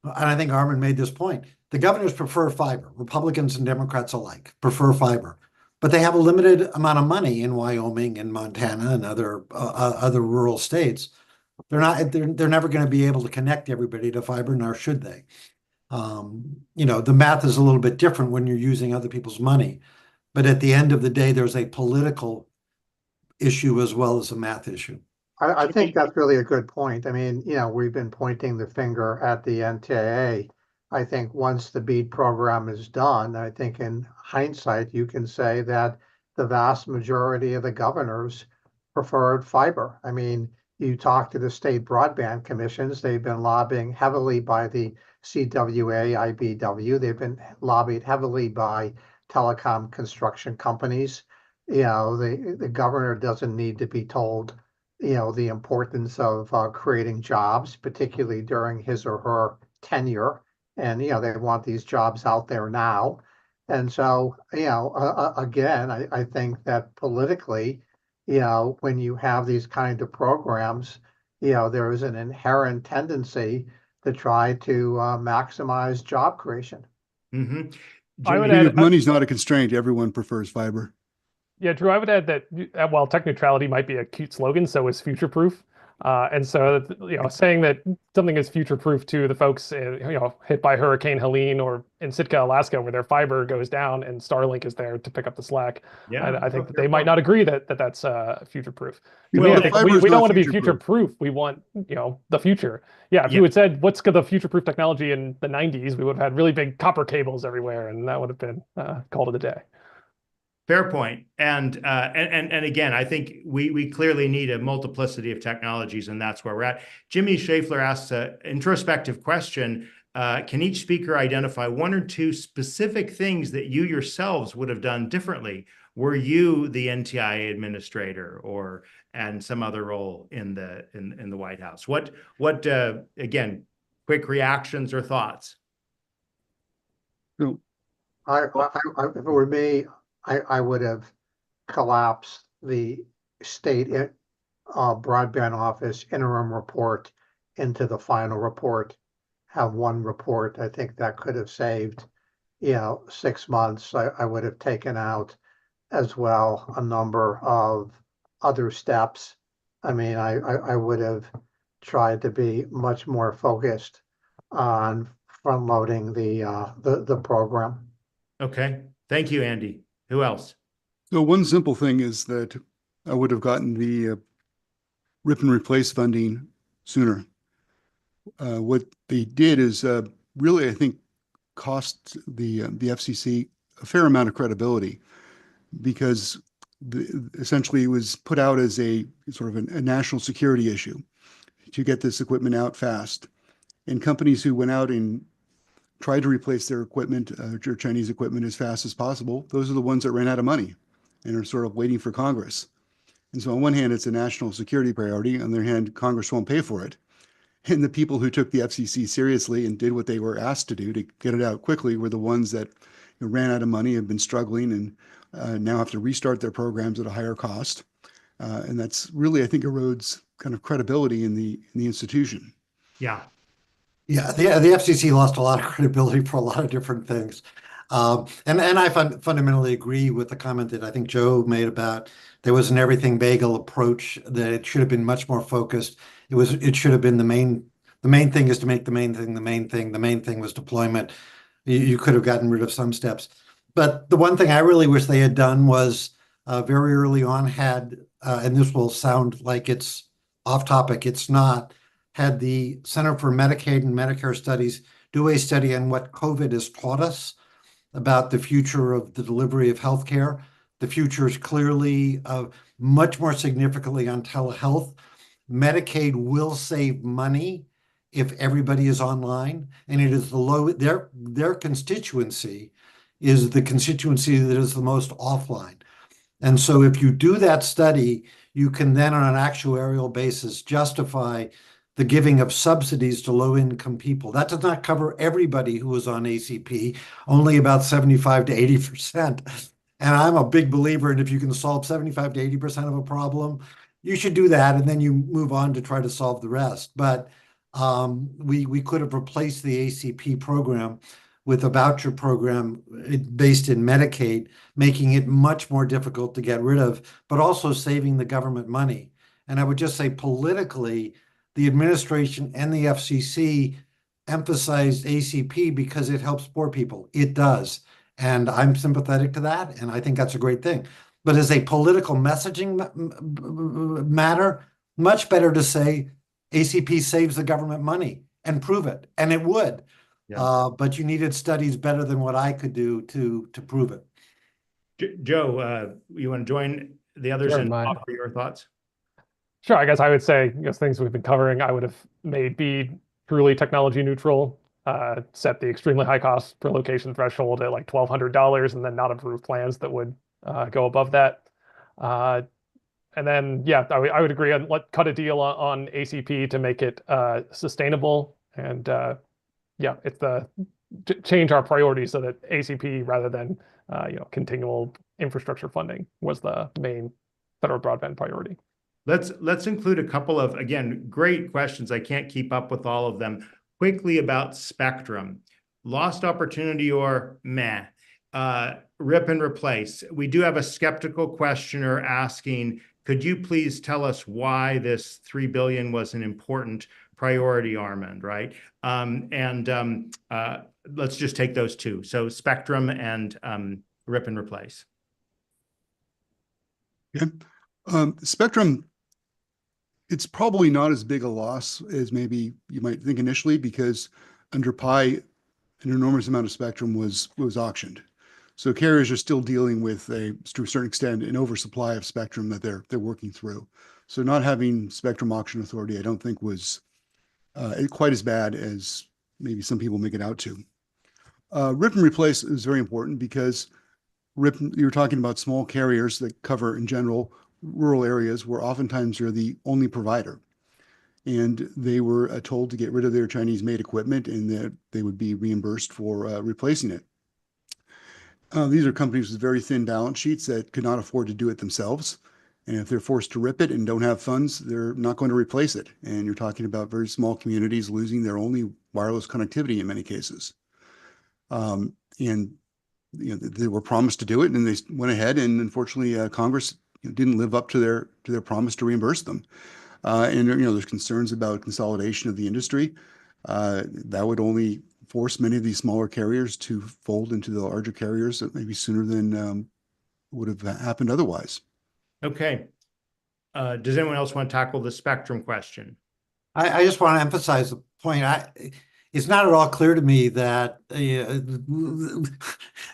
and I think Armin made this point, the governors prefer fiber. Republicans and Democrats alike prefer fiber. But they have a limited amount of money in Wyoming and Montana and other rural states. They're never going to be able to connect everybody to fiber, nor should they. You know, the math is a little bit different when you're using other people's money. But at the end of the day, there's a political issue as well as a math issue. I think that's really a good point. I mean, you know, we've been pointing the finger at the NTIA. I think once the BEAD program is done, I think in hindsight, you can say that the vast majority of the governors preferred fiber. I mean, you talk to the state broadband commissions, they've been lobbying heavily by the CWA, IBW. They've been lobbied heavily by telecom construction companies. You know, the governor doesn't need to be told, you know, the importance of creating jobs, particularly during his or her tenure. And, you know, they want these jobs out there now. And so, you know, again, I think that politically, you know, when you have these kind of programs, you know, there is an inherent tendency to try to maximize job creation. Mm-hmm. I would add, money's not a constraint. Everyone prefers fiber. Yeah, Drew, I would add that while tech neutrality might be a cute slogan, so is future-proof. And so, you know, saying that something is future-proof to the folks, you know, hit by Hurricane Helene or in Sitka, Alaska, where their fiber goes down and Starlink is there to pick up the slack. Yeah, I think that they might not agree that that's future-proof. To Well, me, I think fiber we is don't not want to be future-proof. future-proof. We want, you know, the future. Yeah, if you had said, what's the future-proof technology in the 90s, we would have had really big copper cables everywhere, and that would have been called it a day. Fair point. And again, I think we clearly need a multiplicity of technologies, and that's where we're at. Jimmy Schaeffler asks an introspective question. Can each speaker identify one or two specific things that you yourselves would have done differently? Were you the NTIA administrator and some other role in the White House? What again, quick reactions or thoughts? No. If it were me, I would have collapsed the state broadband office interim report into the final report, have one report. I think that could have saved, 6 months. I would have taken out as well a number of other steps. I mean, I would have tried to be much more focused on front loading the program. Okay, thank you, Andy. Who else? So one simple thing is that I would have gotten the rip and replace funding sooner. What they did is really, I think, cost the FCC a fair amount of credibility because essentially it was put out as a sort of a national security issue to get this equipment out fast. And companies who went out and tried to replace their equipment, or Chinese equipment, as fast as possible, those are the ones that ran out of money and are sort of waiting for Congress. And so on one hand, it's a national security priority. On the other hand, Congress won't pay for it. And the people who took the FCC seriously and did what they were asked to do to get it out quickly were the ones that ran out of money, have been struggling, and now have to restart their programs at a higher cost. And that's really, I think, erodes kind of credibility in the institution. Yeah. Yeah, the FCC lost a lot of credibility for a lot of different things. And I fundamentally agree with the comment that I think Joe made about there was an everything bagel approach, that it should have been much more focused. It should have been the main thing is to make the main thing the main thing. The main thing was deployment. You could have gotten rid of some steps. But the one thing I really wish they had done was very early on and this will sound like it's off topic, it's not, had the Center for Medicaid and Medicare Studies do a study on what COVID has taught us about the future of the delivery of healthcare. The future is clearly much more significantly on telehealth. Medicaid will save money if everybody is online, and it is their constituency is the constituency that is the most offline. And so if you do that study, you can then on an actuarial basis justify the giving of subsidies to low-income people. That does not cover everybody who is on ACP, only about 75 to 80%. And I'm a big believer in if you can solve 75 to 80% of a problem, you should do that, and then you move on to try to solve the rest. But we could have replaced the ACP program with a voucher program based in Medicaid, making it much more difficult to get rid of, but also saving the government money. And I would just say politically, the administration and the FCC emphasized ACP because it helps poor people. It does. And I'm sympathetic to that. And I think that's a great thing. But as a political messaging matter, much better to say ACP saves the government money and prove it. And it would. Yeah. But you needed studies better than what I could do to prove it. Joe, you want to join the others and offer your thoughts? Sure. I guess I would say, things we've been covering, I would have made BEAD truly technology neutral, set the extremely high cost per location threshold at like $1,200, and then not approve plans that would go above that. And then, yeah, I would agree on cut a deal on ACP to make it sustainable. And yeah, it's change our priorities so that ACP rather than continual infrastructure funding was the main federal broadband priority. Let's include a couple of, again, great questions. I can't keep up with all of them. Quickly about spectrum. Lost opportunity or meh? Rip and replace. We do have a skeptical questioner asking, could you please tell us why this $3 billion was an important priority, Armand, right? Let's just take those two. So spectrum and rip and replace. Yeah. Spectrum, it's probably not as big a loss as maybe you might think initially, because under PI, an enormous amount of spectrum was auctioned. So carriers are still dealing with to a certain extent, an oversupply of spectrum that they're working through. So not having spectrum auction authority, I don't think was quite as bad as maybe some people make it out to. Rip and replace is very important because you're talking about small carriers that cover, in general, rural areas where oftentimes they're the only provider. And they were told to get rid of their Chinese-made equipment and that they would be reimbursed for replacing it. These are companies with very thin balance sheets that could not afford to do it themselves. And if they're forced to rip it and don't have funds, they're not going to replace it. And you're talking about very small communities losing their only wireless connectivity in many cases. And they were promised to do it, and they went ahead, and unfortunately, Congress didn't live up to their promise to reimburse them. And there's concerns about consolidation of the industry. That would only force many of these smaller carriers to fold into the larger carriers maybe sooner than would have happened otherwise. Okay. Does anyone else want to tackle the spectrum question? I just want to emphasize the point. It's not at all clear to me that it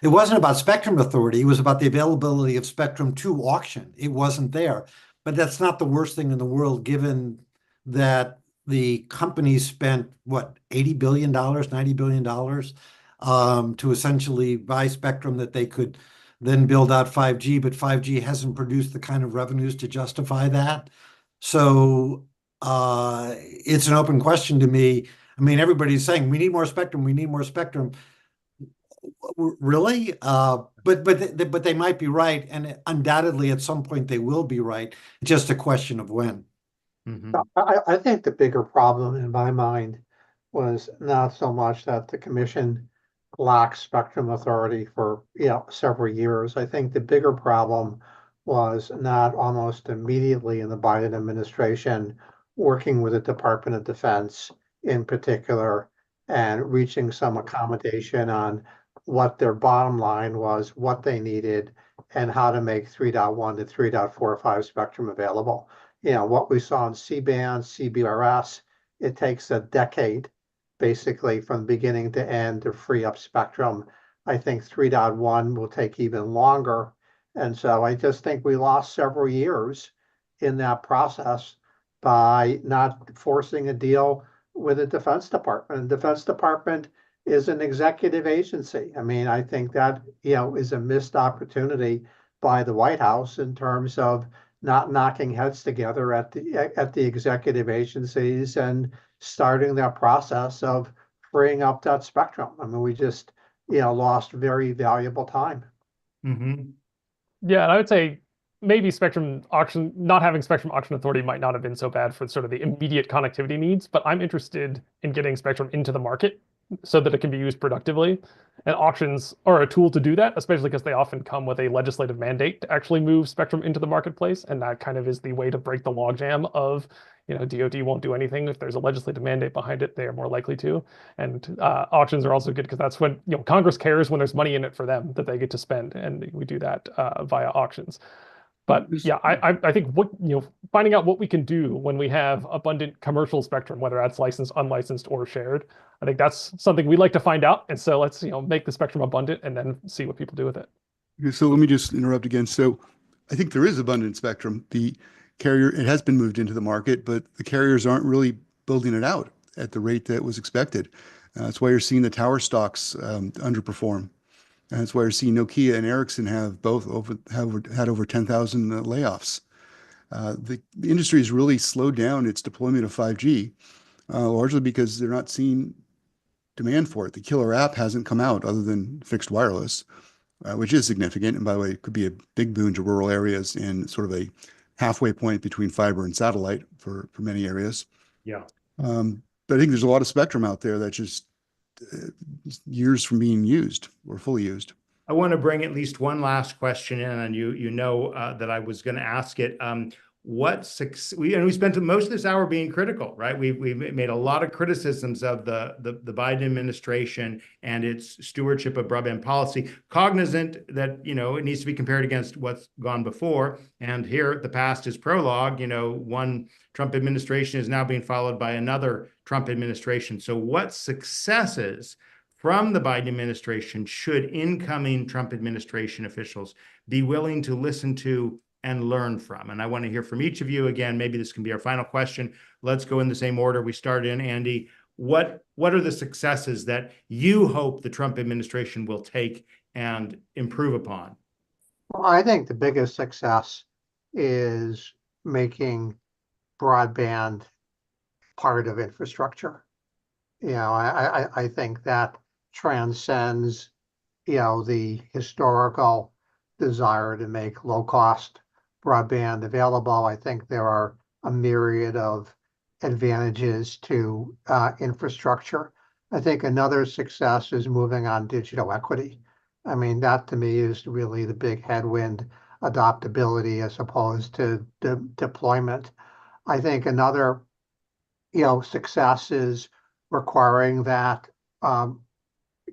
wasn't about spectrum authority. It was about the availability of spectrum to auction. It wasn't there. But that's not the worst thing in the world, given that the companies spent, what, $80 billion, $90 billion to essentially buy spectrum that they could then build out 5G, but 5G hasn't produced the kind of revenues to justify that. So it's an open question to me. I mean, everybody's saying we need more spectrum. We need more spectrum. Really? But they might be right, and undoubtedly at some point they will be right. It's just a question of when. Mm-hmm. I think the bigger problem in my mind was not so much that the commission lacked spectrum authority for several years. I think the bigger problem was not almost immediately in the Biden administration working with the Department of Defense in particular and reaching some accommodation on what their bottom line was, what they needed, and how to make 3.1 to 3.45 spectrum available. What we saw in C-band, CBRS, it takes a decade basically from beginning to end to free up spectrum. I think 3.1 will take even longer. And so I just think we lost several years in that process by not forcing a deal with the Defense Department. The Defense Department is an executive agency. I mean, I think that, is a missed opportunity by the White House in terms of not knocking heads together at the executive agencies and starting that process of freeing up that spectrum. I mean, we just, lost very valuable time. Mm-hmm. Yeah, and I would say maybe spectrum auction, not having spectrum auction authority might not have been so bad for sort of the immediate connectivity needs, but I'm interested in getting spectrum into the market so that it can be used productively. And auctions are a tool to do that, especially because they often come with a legislative mandate to actually move spectrum into the marketplace. And that kind of is the way to break the logjam of, DoD won't do anything. If there's a legislative mandate behind it, they are more likely to. And auctions are also good because that's when, Congress cares when there's money in it for them that they get to spend. And we do that via auctions. But yeah, I think finding out what we can do when we have abundant commercial spectrum, whether that's licensed, unlicensed, or shared, I think that's something we'd like to find out. And so let's make the spectrum abundant and then see what people do with it. Okay, so let me just interrupt again. So I think there is abundant spectrum. The carrier, it has been moved into the market, but the carriers aren't really building it out at the rate that was expected. That's why you're seeing the tower stocks underperform. And that's why you're seeing Nokia and Ericsson have both had over 10,000 layoffs. The industry has really slowed down its deployment of 5G, largely because they're not seeing demand for it. The killer app hasn't come out other than fixed wireless, which is significant. And by the way, it could be a big boon to rural areas and sort of a halfway point between fiber and satellite for many areas. Yeah. But I think there's a lot of spectrum out there that's just years from being used or fully used. I want to bring at least one last question in, and you know that I was going to ask it. We spent most of this hour being critical, right? We made a lot of criticisms of the Biden administration and its stewardship of broadband policy, cognizant that it needs to be compared against what's gone before. And here, the past is prologue. One Trump administration is now being followed by another Trump administration. So, what successes from the Biden administration should incoming Trump administration officials be willing to listen to and learn from? And I want to hear from each of you. Again, maybe this can be our final question. Let's go in the same order we started in. Andy, what are the successes that you hope the Trump administration will take and improve upon? Well, I think the biggest success is making broadband part of infrastructure. I think that transcends, the historical desire to make low cost broadband available. I think there are a myriad of advantages to infrastructure. I think another success is moving on digital equity. I mean, that to me is really the big headwind, adoptability as opposed to deployment. I think another, success is requiring that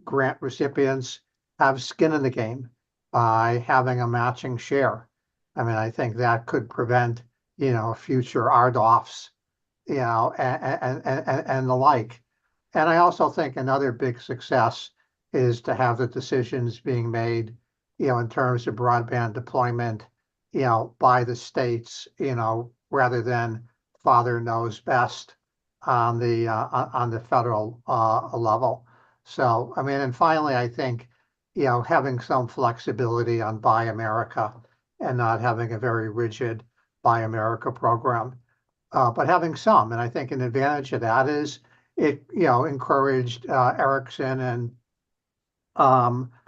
grant recipients have skin in the game by having a matching share. I mean, I think that could prevent, future RDOFs, and the like. And I also think another big success is to have the decisions being made, in terms of broadband deployment, by the states, rather than father knows best on the federal level. So, I mean, and finally, I think, having some flexibility on Buy America and not having a very rigid Buy America program, but having some. And I think an advantage of that is it, encouraged Ericsson and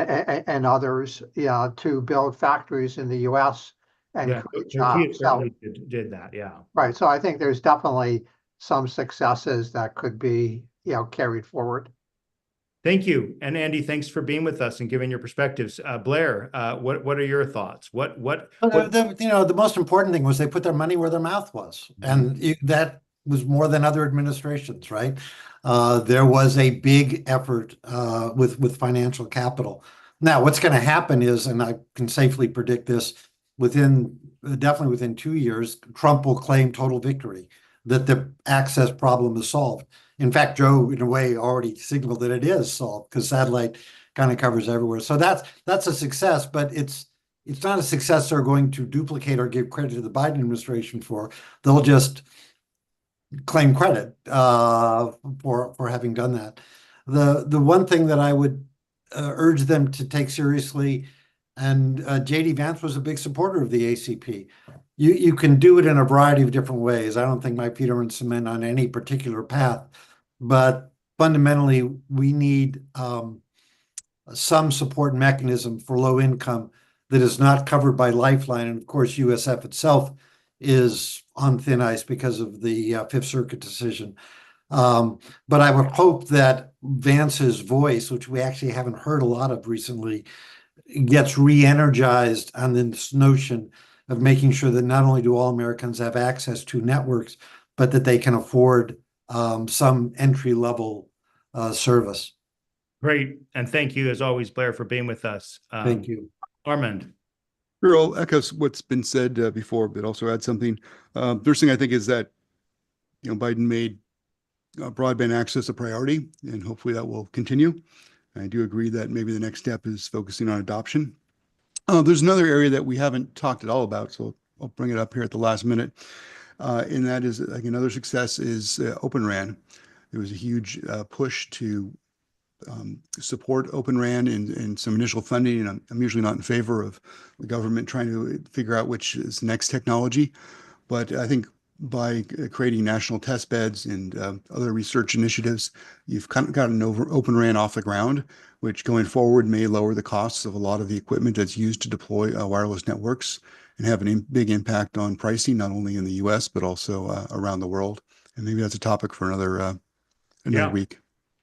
others, to build factories in the U.S. and Yeah, create Nokia jobs. So, certainly did that, yeah. right. So I think there's definitely some successes that could be, carried forward. Thank you. And Andy, thanks for being with us and giving your perspectives. Blair, what are your thoughts? What The most important thing was they put their money where their mouth was. And that was more than other administrations, right? There was a big effort with financial capital. Now, what's going to happen is, and I can safely predict this, definitely within 2 years, Trump will claim total victory, that the access problem is solved. In fact, Joe, in a way, already signaled that it is solved because satellite kind of covers everywhere. So that's a success, but it's not a success they're going to duplicate or give credit to the Biden administration for. They'll just claim credit for having done that. The one thing that I would urge them to take seriously, and J.D. Vance was a big supporter of the ACP. You can do it in a variety of different ways. I don't think my feet are in cement on any particular path, but fundamentally we need some support mechanism for low income that is not covered by Lifeline. And of course, USF itself is on thin ice because of the Fifth Circuit decision. But I would hope that Vance's voice, which we actually haven't heard a lot of recently, gets re-energized on this notion of making sure that not only do all Americans have access to networks, but that they can afford some entry-level service. Great. And thank you, as always, Blair, for being with us. Thank you. Armand. Sure, I'll echo what's been said before, but also add something. First thing I think is that, Biden made broadband access a priority, and hopefully that will continue. I do agree that maybe the next step is focusing on adoption. There's another area that we haven't talked at all about, so I'll bring it up here at the last minute. And that is, like, another success is Open RAN. There was a huge push to support Open RAN in some initial funding, and I'm usually not in favor of the government trying to figure out which is the next technology. But I think by creating national test beds and other research initiatives, you've kind of gotten Open RAN off the ground, which going forward may lower the costs of a lot of the equipment that's used to deploy wireless networks and have a big impact on pricing, not only in the US, but also around the world. And maybe that's a topic for another week.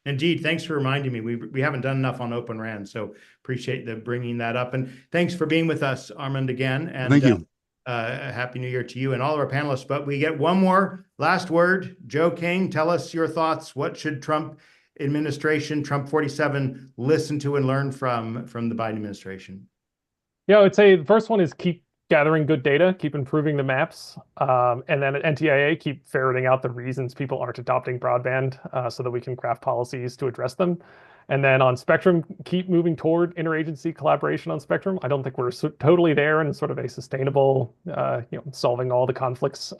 Indeed. Thanks for reminding me. We haven't done enough on Open RAN, so appreciate the bringing that up. And thanks for being with us, Armand, again. And thank you. Happy New Year to you and all of our panelists. But we get one more last word. Joe King, tell us your thoughts. What should Trump administration, Trump 47, listen to and learn from the Biden administration? Yeah, I would say the first one is keep gathering good data, keep improving the maps, and then at NTIA, keep ferreting out the reasons people aren't adopting broadband so that we can craft policies to address them. And then on spectrum, keep moving toward interagency collaboration on spectrum. I don't think we're totally there in sort of a sustainable, solving all the conflicts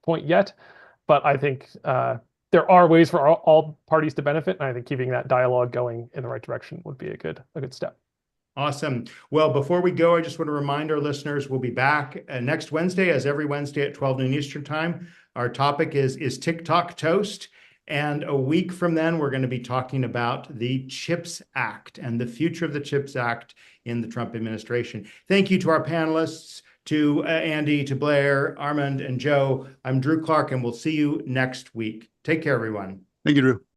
point yet, but I think there are ways for all parties to benefit, and I think keeping that dialogue going in the right direction would be a good step. Awesome. Well, before we go, I just want to remind our listeners we'll be back next Wednesday, as every Wednesday at 12 noon Eastern time. Our topic is TikTok toast? And a week from then, we're going to be talking about the CHIPS Act and the future of the CHIPS Act in the Trump administration. Thank you to our panelists, to Andy, to Blair, Armand, and Joe. I'm Drew Clark, and we'll see you next week. Take care, everyone. Thank you, Drew.